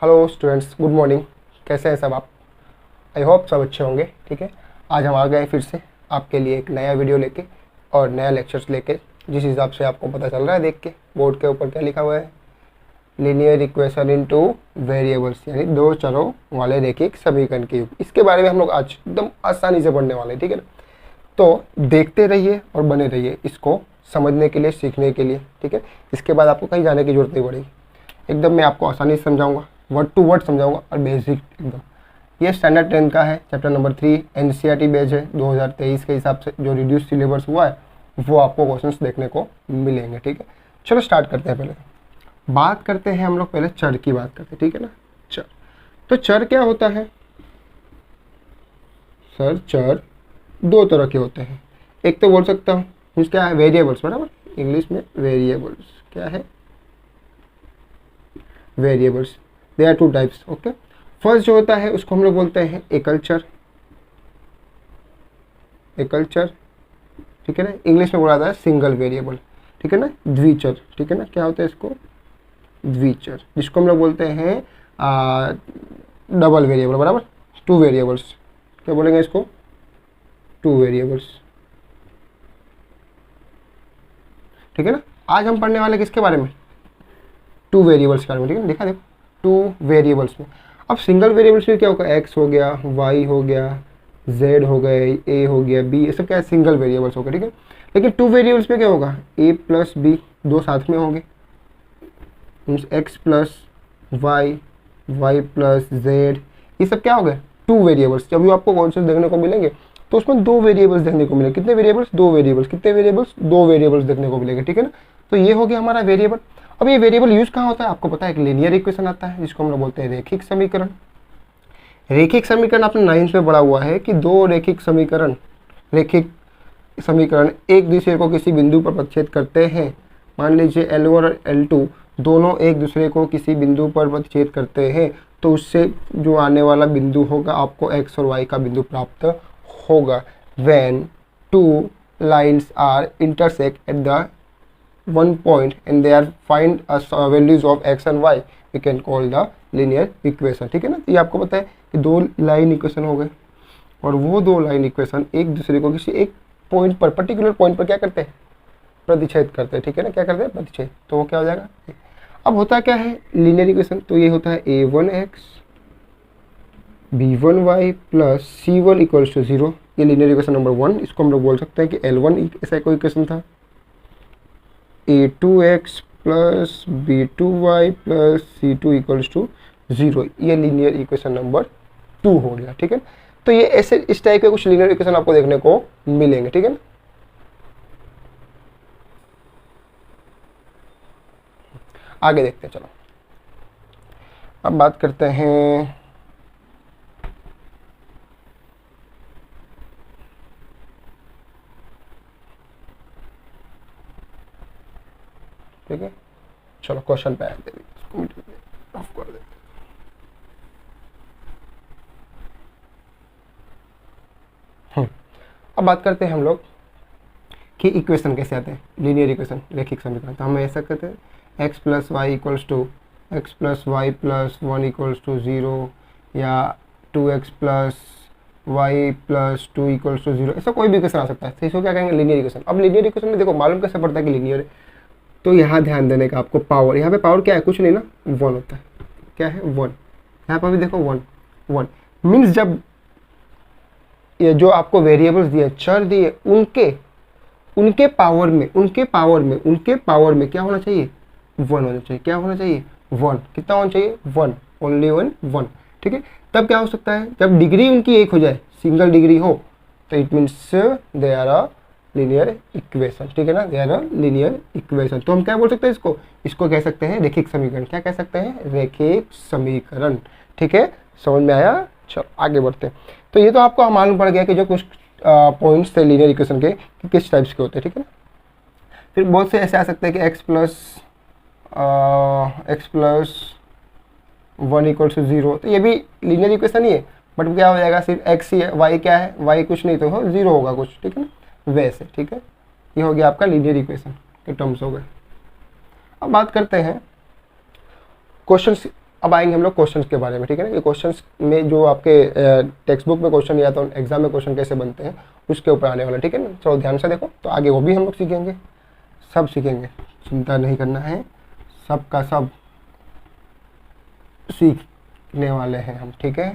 Hello students, good morning. कैसे हैं सब आप? आई होप सब अच्छे होंगे। ठीक है, आज हम आ गए फिर से आपके लिए एक नया वीडियो लेके और नया लेक्चर्स लेके। जिस हिसाब से आपको पता चल रहा है देख के बोर्ड के ऊपर क्या लिखा हुआ है, लीनियर इक्वेशन इनटू वेरिएबल्स, यानी दो चरों वाले रैखिक समीकरण के युग। इसके बारे में हम लोग आज एकदम आसानी से पढ़ने वाले हैं। ठीक है ना, तो देखते रहिए और बने रहिए इसको समझने के लिए, सीखने के लिए। ठीक है, इसके बाद आपको कहीं जाने की जरूरत नहीं पड़ेगी। एकदम मैं आपको आसानी से समझाऊंगा, वर्ड टू वर्ड समझाऊंगा और बेसिक एकदम। ये स्टैंडर्ड 10 का है, चैप्टर नंबर 3 एनसीईआरटी बेस्ड है। 2023 के हिसाब से जो रिड्यूस सिलेबस हुआ है वो आपको क्वेश्चंस देखने को मिलेंगे। ठीक है, चलो स्टार्ट करते हैं। पहले बात करते हैं हम लोग, पहले चर की बात करते हैं। ठीक है ना, चर। तो चर क्या होता है सर? चर दो तरह के होते हैं। एक तो बोल सकता हूँ मीन्स क्या है, वेरिएबल्स, बराबर। इंग्लिश में वेरिएबल्स क्या है? Variables. They are two types. Okay, first जो होता है उसको हम लोग बोलते हैं एकल चर। एकल चर, ठीक है ना, इंग्लिश में बोला जाता है सिंगल वेरिएबल। ठीक है ना, द्विचर। ठीक है ना, क्या होता है इसको? द्विचर, जिसको हम लोग बोलते हैं डबल वेरिएबल, बराबर। टू वेरिएबल्स, क्या बोलेंगे इसको? Two variables. ठीक है ना, आज हम पढ़ने वाले किसके बारे में? टू वेरिएबल्स के बारे में। ठीक है, देखा देखो, टू वेरिएबल्स में। अब सिंगल वेरिएबल्स में क्या होगा? एक्स हो गया, वाई हो गया, जेड हो गए, ए हो गया, बी, ये सब क्या है? सिंगल वेरिएबल्स हो गए। ठीक है, लेकिन टू वेरिएबल्स में क्या होगा? ए प्लस बी दो साथ में होंगे, means X plus Y, Y plus Z, ये सब क्या हो गए? Two variables. जब भी आपको कॉन्सेप्ट देखने को मिलेंगे तो उसमें दो वेरिएबल्स देखने को मिलेंगे। कितने वेरिएबल्स? दो वेरिएबल्स। कितने वेरिएबल्स? दो वेरिएबल्स देखने को मिलेंगे। ठीक है ना, तो ये हो गया हमारा वेरिएबल। अब ये वेरिएबल यूज कहाँ होता है आपको पता है? एक लीनियर इक्वेशन आता है जिसको हम लोग बोलते हैं रैखिक समीकरण। रैखिक समीकरण आपने 9th में पढ़ा हुआ है कि दो रैखिक समीकरण एक दूसरे को किसी बिंदु पर प्रतिच्छेद करते हैं। मान लीजिए L1 और L2 दोनों एक दूसरे को किसी बिंदु पर प्रतिच्छेद करते हैं, तो उससे जो आने वाला बिंदु होगा आपको x और y का बिंदु प्राप्त होगा। When two lines are intersect at the one point and they are find values of x and y, we can call the linear equation। ठीक है ना, ये आपको पता है कि दो लाइन इक्वेशन हो गए और वो दो लाइन इक्वेशन एक दूसरे को किसी एक पॉइंट पर, पर्टिकुलर पॉइंट पर क्या करते हैं? प्रतिच्छेद करते हैं। ठीक है ना, क्या करते हैं? प्रतिच्छेद। तो वो क्या हो जाएगा? अब होता क्या है लीनियर इक्वेशन? तो ये होता है a1x b1y plus c1 equals to 0। ये लीनियर इक्वेशन नंबर 1। इसको हम लोग बोल सकते हैं कि L1 ऐसा कोई इक्वेशन था। a2x plus b2y plus c2 equals to 0, ये लीनियर इक्वेशन नंबर 2 हो गया। ठीक है, तो ये ऐसे इस टाइप के कुछ लीनियर इक्वेशन आपको देखने को मिलेंगे। ठीक है ना, आगे देखते हैं। चलो अब बात करते हैं ठीक है, चलो क्वेश्चन पे आते हैं, ऑफ कर देते हैं। अब बात करते हैं हम लोग कि इक्वेशन कैसे आते हैं, लीनियर इक्वेशन, रैखिक समीकरण। तो हम ऐसा करते हैं x plus y equals to x plus y plus 1 equals to 0, या 2x plus y plus 2 equals to 0, ऐसा कोई भी इक्वेशन आ सकता है। तो इसको क्या कहेंगे? Linear equation. अब लीनियर इक्वेशन में देखो मालूम कैसे पड़ता है कि लीनियर है? तो यहाँ ध्यान देने का आपको, पावर, यहाँ पे पावर क्या है? कुछ नहीं ना, 1 होता है। क्या है? 1। यहाँ पर भी देखो 1 1 मीन्स जब ये जो आपको वेरिएबल्स दिए, चर दिए, उनके पावर में क्या होना चाहिए? 1 होना चाहिए। क्या होना चाहिए? 1। कितना होना चाहिए? 1, ओनली 1। ठीक है, तब क्या हो सकता है? जब डिग्री उनकी एक हो जाए, सिंगल डिग्री हो, तो it means they are a linear equation. ठीक है ना, they are a linear equation. तो हम क्या बोल सकते हैं इसको कह सकते हैं रैखिक समीकरण। क्या कह सकते हैं? रैखिक समीकरण। ठीक है, समझ में आया? चलो आगे बढ़ते हैं। तो ये तो आपको मालूम पड़ गया कि जो कुछ पॉइंट्स थे लीनियर इक्वेशन के कि किस टाइप्स के होते हैं। ठीक है ना, फिर बहुत से ऐसे आ सकते हैं कि x प्लस 1 इक्वल्स टू 0, तो ये भी लीनियर इक्वेशन ही है, बट क्या हो जाएगा? सिर्फ x ही है, y क्या है? y कुछ नहीं तो 0 होगा कुछ। ठीक है ना, वैसे। ठीक है, ये हो गया आपका लीनियर इक्वेशन के टर्म्स हो गए। अब बात करते हैं क्वेश्चंस अब आएंगे हम लोग क्वेश्चंस के बारे में, ठीक है ना। ये क्वेश्चंस में जो आपके टेक्स्ट बुक में क्वेश्चन या तो एग्जाम में क्वेश्चन कैसे बनते हैं उसके ऊपर आने वाला, ठीक है ना। चलो ध्यान से देखो, तो आगे वो भी हम लोग सीखेंगे, सब सीखेंगे, चिंता नहीं करना है, सब का सब सीखने वाले हैं हम, ठीक है।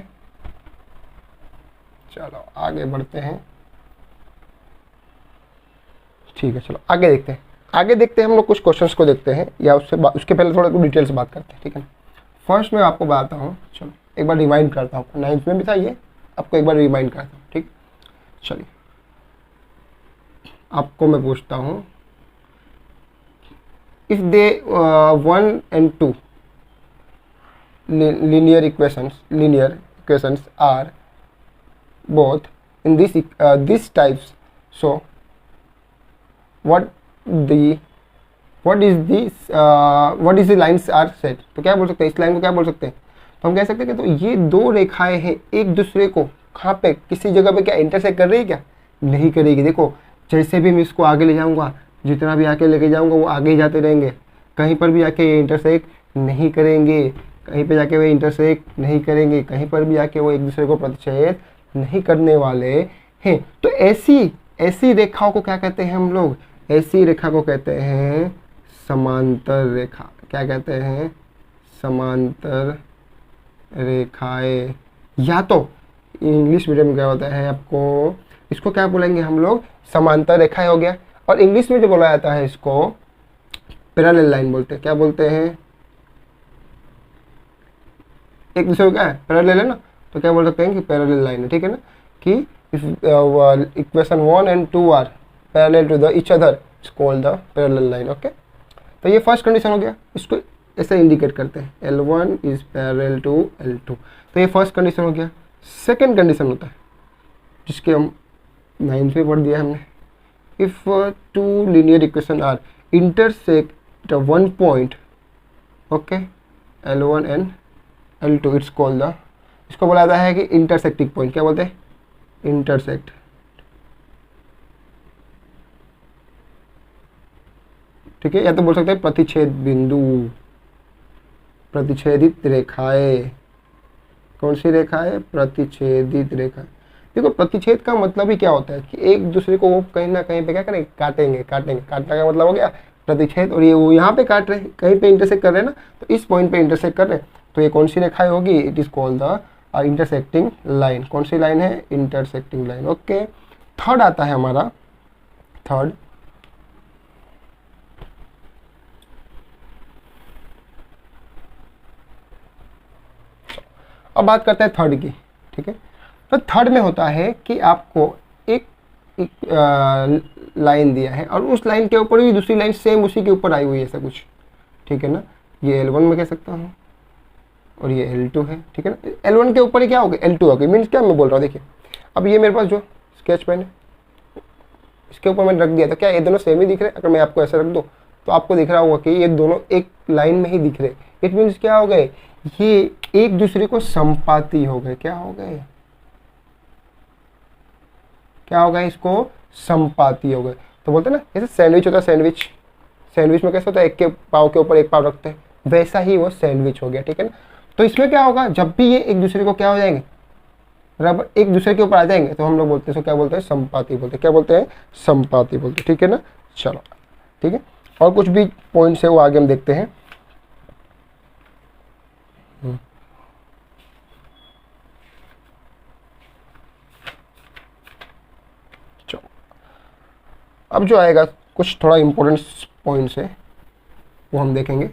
चलो आगे बढ़ते हैं, ठीक है। चलो आगे देखते हैं, हम लोग कुछ क्वेश्चंस को देखते हैं, या उसके पहले थोड़ा डिटेल से बात करते हैं, ठीक है ना। फर्स्ट मैं आपको बताता हूँ, चलो एक बार रिमाइंड करता हूँ, 9th में भी था ये, आपको एक बार रिमाइंड करता हूँ, ठीक। चलिए आपको मैं पूछता हूँ, if they 1 and 2 linear equations are both in this types, so what is the lines are set। तो क्या बोल सकते हैं, इस लाइन को क्या बोल सकते हैं, तो हम कह सकते हैं कि तो ये दो रेखाएं हैं एक दूसरे को कहाँ पे, किसी जगह पे क्या इंटरसेक्ट कर रही है, क्या नहीं करेगी। देखो जैसे भी मैं इसको आगे ले जाऊंगा, जितना भी आके लेके जाऊंगा वो आगे ही जाते रहेंगे, कहीं पर भी आके ये इंटरसेक्ट नहीं करेंगे, कहीं पे जाके वो इंटरसेक्ट नहीं करेंगे, कहीं पर भी आके वो एक दूसरे को प्रतिच्छेद नहीं करने वाले हैं। तो ऐसी रेखाओं को क्या कहते हैं हम लोग, ऐसी रेखा को कहते हैं समांतर रेखा। क्या कहते हैं, समांतर रेखाएं। या तो इंग्लिश मीडियम में क्या होता है आपको, इसको क्या बोलेंगे हम लोग, समांतर रेखाएं हो गया, और इंग्लिश में जो बोला जाता है इसको पैरेलल लाइन बोलते हैं। क्या बोलते हैं, एक दूसरे को क्या है, पैरेलल है ना, तो क्या बोल सकते हैं कि पैरेलल लाइन है, ठीक है ना। कि equation 1 and 2 are parallel to the each other it's called the parallel line, okay. तो ये फर्स्ट कंडीशन हो गया, इसको ऐसे इंडिकेट करते हैं, L1 is parallel to L2। तो ये फर्स्ट कंडीशन हो गया। सेकंड कंडीशन होता है जिसके हम 9th में पढ़ दिया हमने, if two linear equation are intersect one point, okay, L1 and L2 it's called the, इसको बोला जाता है कि इंटरसेक्टिंग पॉइंट। क्या बोलते हैं, इंटरसेक्ट, ठीक है। या तो बोल सकते हैं प्रतिच्छेद बिंदु, प्रतिच्छेदित रेखाएं। कौन सी रेखाएं, प्रतिच्छेदित रेखा। देखो प्रतिच्छेद का मतलब ही क्या होता है कि एक दूसरे को वो कहीं ना कहीं पे क्या करेंगे, काटेंगे। काटने का मतलब हो गया प्रतिच्छेद, और ये वो यहाँ पे काट रहे हैं, कहीं पे इंटरसेक्ट कर रहे हैं ना, तो इस पॉइंट पे इंटरसेक्ट कर रहे हैं, तो ये कौन सी रेखाएं होगी, it is called the intersecting line. कौन सी लाइन है, इंटरसेक्टिंग लाइन, ओके। थर्ड आता है हमारा, थर्ड अब बात करते हैं थर्ड की, ठीक है। तो थर्ड में होता है कि आपको एक लाइन दिया है और उस लाइन के ऊपर भी दूसरी लाइन सेम उसी के ऊपर आई हुई है, ऐसा कुछ, ठीक है ना। ये L1 में कह सकता हूँ और ये L2 है, ठीक है ना। L1 के ऊपर ही क्या हो गया, L2 हो गई। मीन्स क्या मैं बोल रहा हूँ, देखिए अब ये मेरे पास जो स्केच पेन है इसके ऊपर मैंने रख दिया, तो क्या ये दोनों सेम ही दिख रहे हैं। अगर मैं आपको ऐसे रख दूँ तो आपको दिख रहा होगा कि ये दोनों एक लाइन में ही दिख रहे। इट मीन्स क्या हो गए, ये एक दूसरे को संपाती हो गए। क्या हो गए, क्या हो गए, इसको संपाती हो गए। तो बोलते हैं ना जैसे सैंडविच होता है, सैंडविच में कैसे होता है, एक के पाव के ऊपर एक पाव रखते हैं, वैसा ही वो सैंडविच हो गया, ठीक है ना। तो इसमें क्या होगा, जब भी ये एक दूसरे को क्या हो जाएंगे, बराबर एक दूसरे के ऊपर आ जाएंगे, तो हम लोग बोलते हैं इसको क्या बोलते हैं, संपाती बोलते हैं। क्या बोलते हैं, संपाती बोलते हैं, ठीक है ना। चलो ठीक है, और कुछ भी पॉइंट्स है वो आगे हम देखते हैं। चलो अब जो आएगा कुछ थोड़ा इंपॉर्टेंट पॉइंट्स है वो हम देखेंगे।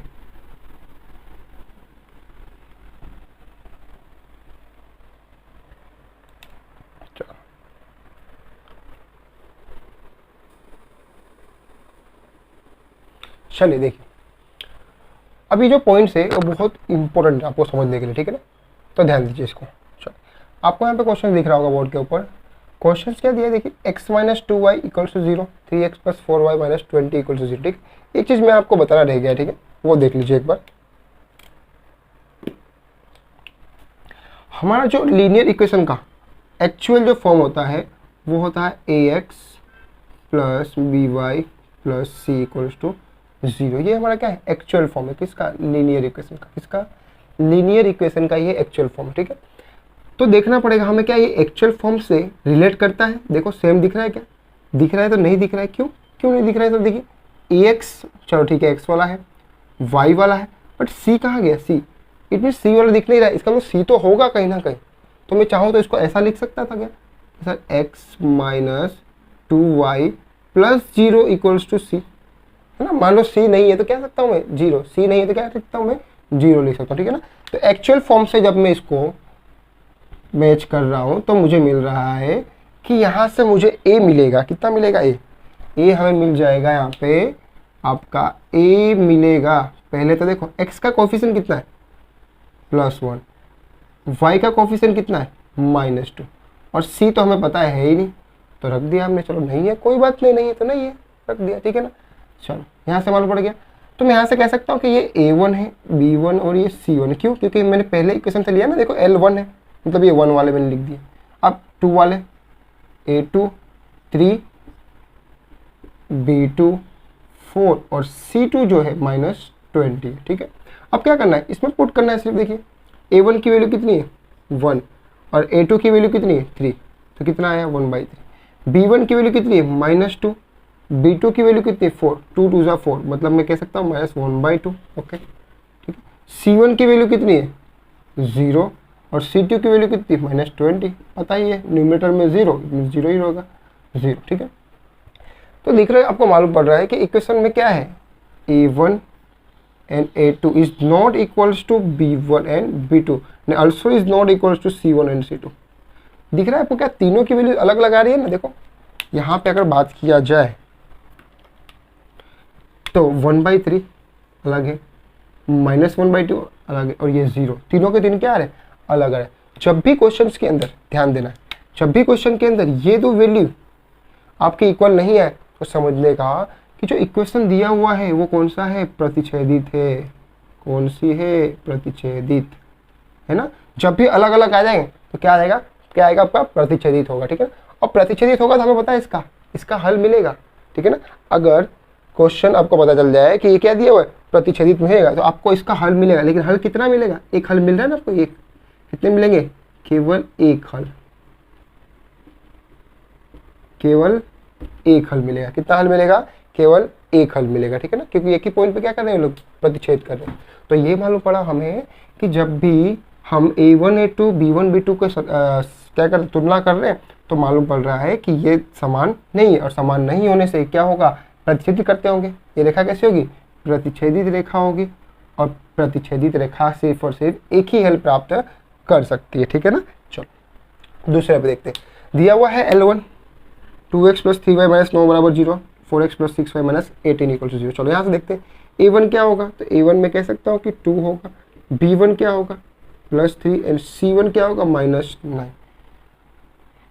चलिए देखिए, अभी जो पॉइंट्स है वो बहुत इंपॉर्टेंट है आपको समझने के लिए, ठीक है ना। तो ध्यान दीजिए इसको। चलो आपको यहाँ पे क्वेश्चन दिख रहा होगा बोर्ड के ऊपर। क्वेश्चन क्या दिया है, देखिए x minus 2y equals to 0, 3x plus 4y minus 20 equals to 0, ठीक। एक चीज़ मैं आपको बताना रह गया, ठीक है, वो देख लीजिए एक बार। हमारा जो लीनियर इक्वेशन का एक्चुअल जो फॉर्म होता है वो होता है ax plus by plus c equals to 0। ये हमारा क्या है, एक्चुअल फॉर्म है किसका, लीनियर इक्वेशन का। किसका, लीनियर इक्वेशन का ये एक्चुअल फॉर्म, ठीक है। तो देखना पड़ेगा हमें क्या ये एक्चुअल फॉर्म से रिलेट करता है। देखो सेम दिख रहा है क्या, दिख रहा है तो नहीं दिख रहा है, क्यों क्यों नहीं दिख रहा है? तो देखिए ax, चलो ठीक है x वाला है, y वाला है, बट c कहाँ गया? c, इट मीन c वाला दिख नहीं रहा है, इसका मतलब c तो होगा कहीं ना कहीं। तो मैं चाहूँ तो इसको ऐसा लिख सकता था क्या sir, x minus 2y plus 0 equals to c, है ना। मान लो c नहीं है तो क्या सकता हूँ मैं 0, c नहीं है तो क्या सकता हूँ मैं 0 लिख सकता हूँ, ठीक है ना। तो एक्चुअल फॉर्म से जब मैं इसको मैच कर रहा हूँ तो मुझे मिल रहा है कि यहाँ से मुझे a मिलेगा, कितना मिलेगा a हमें मिल जाएगा यहाँ पे आपका a मिलेगा। पहले तो देखो x का कोफिशिएंट कितना है +1, y का कोफिशिएंट कितना है -2, और c तो हमें पता है ही नहीं, तो रख दिया हमने। चलो नहीं है कोई बात नहीं, नहीं है तो नहीं है, रख दिया, ठीक है ना। चलो यहाँ से मालूम पड़ गया, तो मैं यहाँ से कह सकता हूँ कि ये a1 है, b1 और ये c1 है। क्यों? क्योंकि मैंने पहले इक्वेशन से लिया ना, देखो l1 है, मतलब ये 1 वाले मैंने लिख दिए। अब 2 वाले a2 3 b2 4 और c2 जो है -20, ठीक है। अब क्या करना है, इसमें पुट करना है सिर्फ। देखिए a1 की वैल्यू कितनी है 1 और a2 की वैल्यू कितनी है 3, तो कितना आया 1/3। b1 की वैल्यू कितनी है -2, b2 की वैल्यू कितनी है 4, 2 2 4, मतलब मैं कह सकता हूँ -1/2, ओके ठीक है। c1 की वैल्यू कितनी है 0 और c2 की वैल्यू कितनी -20, पता ही है न्यूमरेटर में 0 ही होगा 0, ठीक है। तो दिख रहा है आपको मालूम पड़ रहा है कि इक्वेशन में क्या है a1 and a2 is not equals to b1 and b2 and also is not equals to c1 and c2। दिख रहा है आपको क्या तीनों की वैल्यू अलग लगा रही है ना। देखो यहाँ पे अगर बात किया जाए तो 1/3 अलग है, -1/2 अलग है, और ये 0, तीनों के तीन क्या आ रहे अलग आ रहे। जब भी क्वेश्चन के अंदर ध्यान देना है, जब भी क्वेश्चन के अंदर ये दो वैल्यू आपके इक्वल नहीं है तो समझने का कि जो इक्वेशन दिया हुआ है वो कौन सा है, प्रतिच्छेदित है। कौन सी है, प्रतिच्छेदित, है ना। जब भी अलग अलग आ जाएंगे तो क्या आएगा, क्या आएगा आपका प्रतिच्छेदित होगा, ठीक है। और प्रतिच्छेदित होगा तो हमें पता है इसका हल मिलेगा, ठीक है ना। अगर क्वेश्चन आपको पता चल जाए कि ये क्या दिया हुआ है प्रतिच्छेदित में है तो आपको इसका हल मिलेगा, लेकिन हल कितना मिलेगा, एक हल मिल रहा है ना आपको, एक, कितने मिलेंगे, केवल एक हल, केवल एक हल मिलेगा। कितना हल मिलेगा, केवल एक हल मिलेगा, ठीक है ना, क्योंकि एक ही पॉइंट पे क्या कर रहे हैं लोग, प्रतिच्छेद कर रहे हैं। तो ये मालूम पड़ा हमें कि जब भी हम a1 a2 b1 b2 को क्या कर तुलना कर रहे हैं तो मालूम पड़ रहा है कि ये समान नहीं है, और समान नहीं होने से क्या होगा, प्रतिच्छेदित करते होंगे। ये रेखा कैसे होगी, प्रतिच्छेदित रेखा होगी, और प्रतिच्छेदित रेखा सिर्फ और सिर्फ एक ही हल प्राप्त कर सकती है, ठीक है ना। चलो दूसरे पे देखते हैं। दिया हुआ है L1 2x + 3y - 9 = 0, 4x + 6y - 18 = 0। चलो यहाँ से देखते हैं a1 क्या होगा, तो a1 में कह सकता हूँ कि 2 होगा, b1 क्या होगा +3 एंड c1 क्या होगा -9,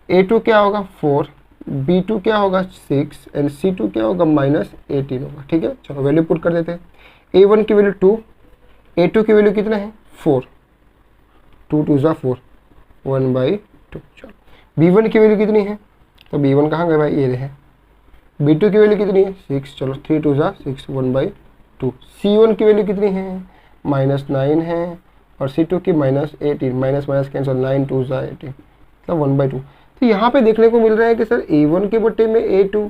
a2 क्या होगा 4, b2 क्या होगा 6 एंड c2 क्या होगा -18 होगा, ठीक है। चलो वैल्यू पुट कर देते हैं। a1 की वैल्यू 2, a2 की वैल्यू कितना है 4, 2 2 4, 1/2। चलो b1 की वैल्यू कितनी है, तो b1 कहाँ गए भाई, ये रहे। b2 की वैल्यू कितनी है 6, चलो 3 2 6, 1/2। c1 की वैल्यू कितनी है -9 है, और c2 की -18, माइनस माइनस कैंसिल, 9 2 18, मतलब 1/2। तो यहाँ पे देखने को मिल रहा है कि सर a1 के बटे में a2,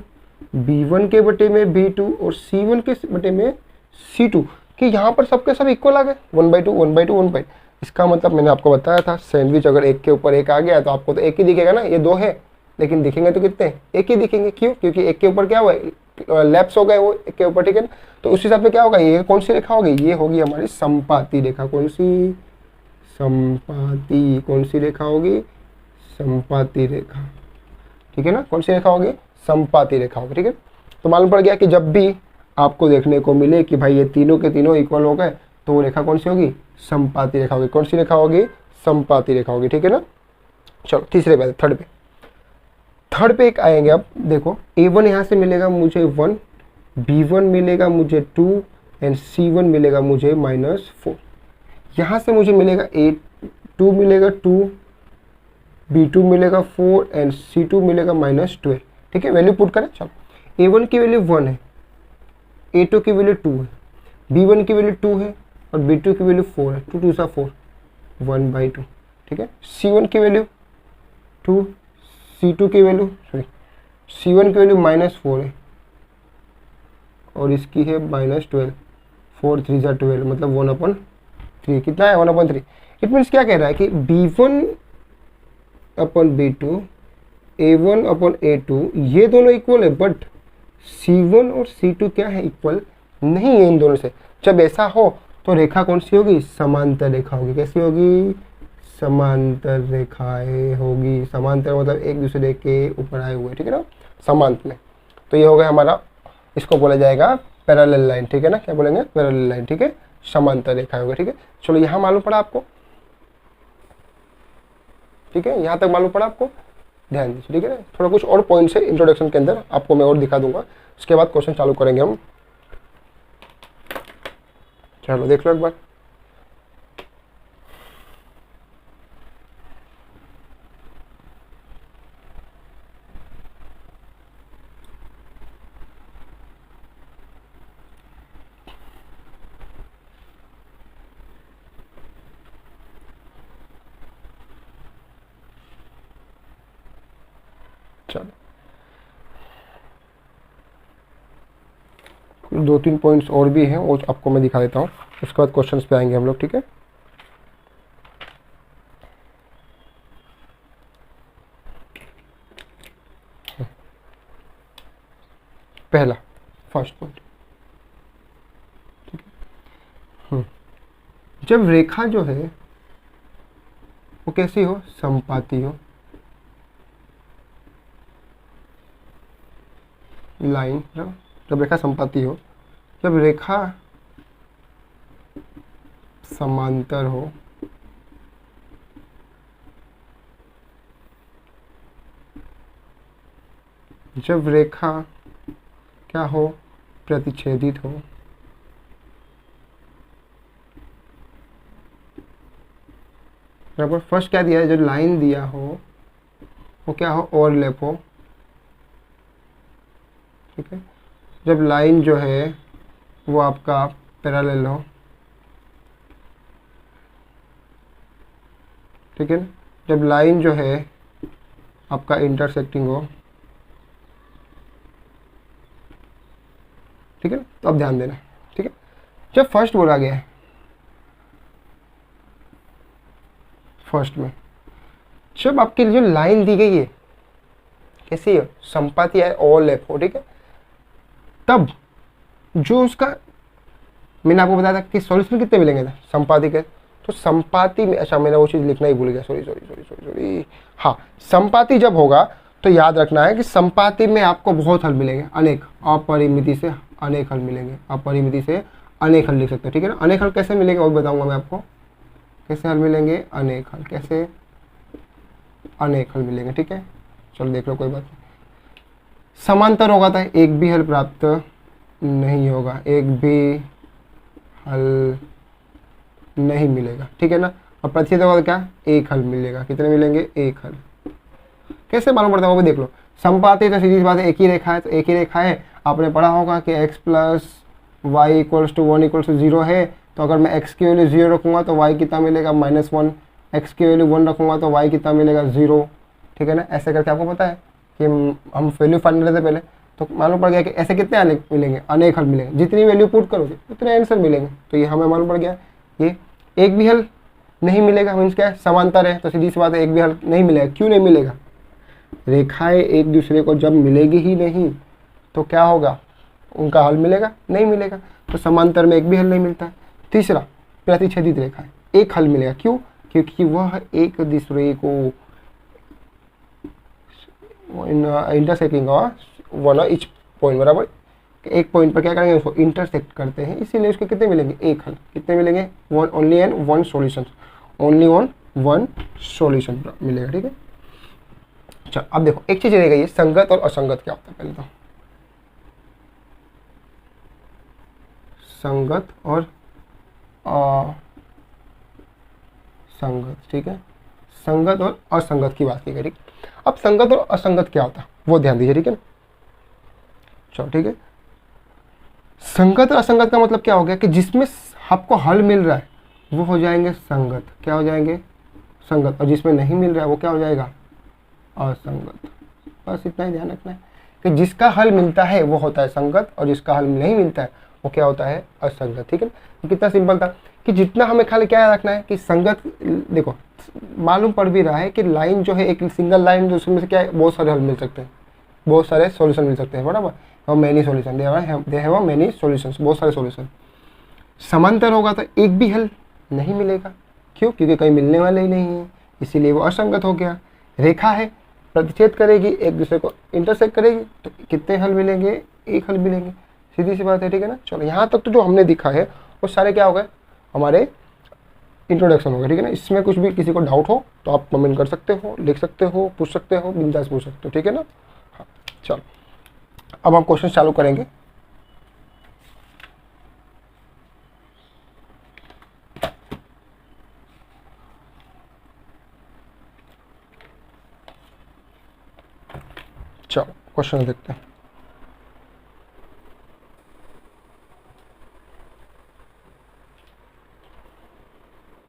b1 के बटे में b2 और c1 के बटे में c2, कि यहाँ पर सबके सब इक्वल आ गए, 1/2 1/2 1/2। इसका मतलब मैंने आपको बताया था सैंडविच अगर एक के ऊपर एक आ गया तो आपको तो एक ही दिखेगा ना, ये दो है लेकिन दिखेंगे तो कितने, एक ही दिखेंगे। क्यों, क्योंकि एक के ऊपर क्या हुआ है, लैप्स हो गए वो एक के ऊपर, ठीक है ना। तो उस हिसाब से क्या होगा, ये कौन सी रेखा होगी, ये होगी हमारी संपाती रेखा। कौन सी, संपाती, कौन सी रेखा होगी, संपाती रेखा, ठीक है ना। कौन सी रेखा होगी, संपाती रेखा होगी, ठीक है। तो मालूम पड़ गया कि जब भी आपको देखने को मिले कि भाई ये तीनों के तीनों इक्वल हो गए तो वो रेखा कौन सी होगी, संपाती रेखा होगी। कौन सी रेखा होगी, संपाती रेखा होगी, ठीक है ना। चलो तीसरे पे, थर्ड पे एक आएंगे। अब देखो a1 यहाँ से मिलेगा मुझे 1, b1 मिलेगा मुझे 2 एंड c1 मिलेगा मुझे -4। यहाँ से मुझे मिलेगा a2 मिलेगा 2, b2 मिलेगा 4 एंड c2 मिलेगा -12, ठीक है। वैल्यू पुट करें। चलो a1 की वैल्यू 1 है, a2 की वैल्यू 2 है, b1 की वैल्यू 2 है, और और B2 की वैल्यू 4 है, 2 2 सा 4, 1/2, ठीक है। C1 की वैल्यू 2, C2 की वैल्यू C1 की वैल्यू -4 है और इसकी है -12, 4 3 सा 12, मतलब 1/3 कितना है, 1/3। इट मीन्स क्या कह रहा है कि B1/B2, A1/A2 ये दोनों इक्वल है, बट C1 और C2 क्या है, इक्वल नहीं है इन दोनों से। जब ऐसा हो तो रेखा कौन सी होगी, समांतर रेखा होगी। कैसी होगी, समांतर रेखाएं होगी। समांतर मतलब एक दूसरे के ऊपर आए हुए, ठीक है ना, समांतर में। तो ये हो गया हमारा, इसको बोला जाएगा पैरेलल लाइन, ठीक है ना, क्या बोलेंगे, पैरेलल लाइन, ठीक है, समांतर रेखा होगा, ठीक है। चलो यहाँ मालूम पड़ा आपको, ठीक है, यहाँ तक मालूम पड़ा आपको, ध्यान दीजिए, ठीक है ना। थोड़ा कुछ और पॉइंट्स है इंट्रोडक्शन के अंदर, आपको मैं और दिखा दूंगा, उसके बाद क्वेश्चन चालू करेंगे हम। चलो देख लो एक बार। चलो 2-3 पॉइंट्स और भी हैं, वो आपको मैं दिखा देता हूँ, उसके बाद क्वेश्चंस पे आएंगे हम लोग, ठीक है। पहला फर्स्ट पॉइंट, ठीक है। जब रेखा जो है वो कैसी हो, समपाती हो, लाइन, जब रेखा समपाती हो, जब रेखा समांतर हो, जब रेखा क्या हो, प्रतिच्छेदित हो, बराबर। फर्स्ट क्या दिया है, जो लाइन दिया हो वो क्या हो, ओवरलैप हो, ठीक है। जब लाइन जो है वो आपका पैरेलल हो, ठीक है ना। जब लाइन जो है आपका इंटरसेक्टिंग हो, ठीक है ना। तो अब ध्यान देना, ठीक है। जब फर्स्ट बोला गया है, फर्स्ट में जब आपके लिए जो लाइन दी गई है कैसी है, संपाती है, ओवरलैप हो, ठीक है, तब जो उसका, मैंने आपको बताया था कि सॉल्यूशन कितने मिलेंगे था संपाती के, तो संपाती में, अच्छा मैंने वो चीज़ लिखना ही भूल गया, सॉरी। हाँ, संपाती जब होगा तो याद रखना है कि संपाती में आपको बहुत हल मिलेंगे, अनेक, अपरिमिति से अनेक हल मिलेंगे, अपरिमिति से अनेक हल लिख सकते हो, ठीक है ना। अनेक हल कैसे मिलेंगे वो बताऊंगा मैं आपको, कैसे हल मिलेंगे, अनेक हल, कैसे अनेक हल मिलेंगे, ठीक है। चलो देख लो, कोई बात नहीं। समांतर होगा तो एक भी हल प्राप्त नहीं होगा, एक भी हल नहीं मिलेगा, ठीक है ना। और प्रतिच्छेद होगा तो क्या, एक हल मिलेगा। कितने मिलेंगे, एक हल। कैसे मालूम पड़ता है वो भी देख लो। संपाती तो सीधी सी बात है, एक ही रेखा है, तो एक ही रेखा है। आपने पढ़ा होगा कि x + y = 1 = 0 है, तो अगर मैं x की वैल्यू 0 रखूँगा तो y कितना मिलेगा, -1। x की वैल्यू 1 रखूँगा तो y कितना मिलेगा, 0, ठीक है ना। ऐसे करके आपको पता है कि हम वैल्यू फाइंड करते पहले, तो मालूम पड़ गया कि ऐसे कितने अनेक मिलेंगे, अनेक हल मिलेंगे। जितनी वैल्यू पुट करोगे उतने आंसर मिलेंगे। तो ये हमें मालूम पड़ गया, ये एक भी हल नहीं मिलेगा, मीन्स क्या है, समांतर है, तो सीधी सी बात है एक भी हल नहीं मिलेगा। क्यों नहीं मिलेगा, रेखाएं एक दूसरे को जब मिलेगी ही नहीं तो क्या होगा, उनका हल मिलेगा, नहीं मिलेगा। तो समांतर में एक भी हल नहीं मिलता है। तीसरा, प्रतिच्छेदित रेखा है, एक हल मिलेगा। क्यों, क्योंकि वह एक दूसरे को इंटरसेक्टिंग वन ईच पॉइंट, बराबर, एक पॉइंट पर क्या करेंगे, उसको इंटरसेक्ट करते हैं, इसीलिए उसके कितने मिलेंगे, एक हल। कितने मिलेंगे, only and one solution, only on one solution मिलेगा, ठीक है। अच्छा, अब देखो एक चीज रहेगा, ये संगत और असंगत क्या होता है, पहले तो संगत और असंगत, ठीक है। संगत और असंगत की बात की गई, ठीक। अब संगत और असंगत क्या होता है वो ध्यान दीजिए, ठीक है। चलो ठीक है, संगत और असंगत का मतलब क्या हो गया कि जिसमें आपको हल मिल रहा है वो हो जाएंगे संगत। क्या हो जाएंगे? संगत। और जिसमें नहीं मिल रहा है वो क्या हो जाएगा? असंगत। बस इतना ही ध्यान रखना है कि जिसका हल मिलता है वो होता है संगत और जिसका हल नहीं मिलता है वो क्या होता है? असंगत। ठीक है, तो कितना सिंपल था कि जितना हमें खाली क्या याद रखना है कि संगत, देखो मालूम पड़ भी रहा है कि लाइन जो है एक सिंगल लाइन, जो उसमें से क्या है बहुत सारे हल मिल सकते हैं, बहुत सारे सॉल्यूशन मिल सकते हैं, बराबर। और many solution they have many solutions, बहुत सारे सॉल्यूशन। समांतर होगा तो एक भी हल नहीं मिलेगा। क्यों? क्योंकि कहीं मिलने वाले ही नहीं है, इसीलिए वो असंगत हो गया। रेखा है, प्रतिच्छेद करेगी, एक दूसरे को इंटरसेक्ट करेगी, तो कितने हल मिलेंगे? एक हल मिलेंगे। सीधी सी बात है, ठीक है ना। चलो यहाँ तक तो जो हमने दिखा है वो सारे क्या हो गए? हमारे इंट्रोडक्शन हो गया, ठीक है ना। इसमें कुछ भी किसी को डाउट हो तो आप कमेंट कर सकते हो, लिख सकते हो, पूछ सकते हो, बिंदास पूछ सकते हो, ठीक है ना। हाँ, चलो अब हम क्वेश्चन चालू करेंगे। चलो क्वेश्चन देखते हैं।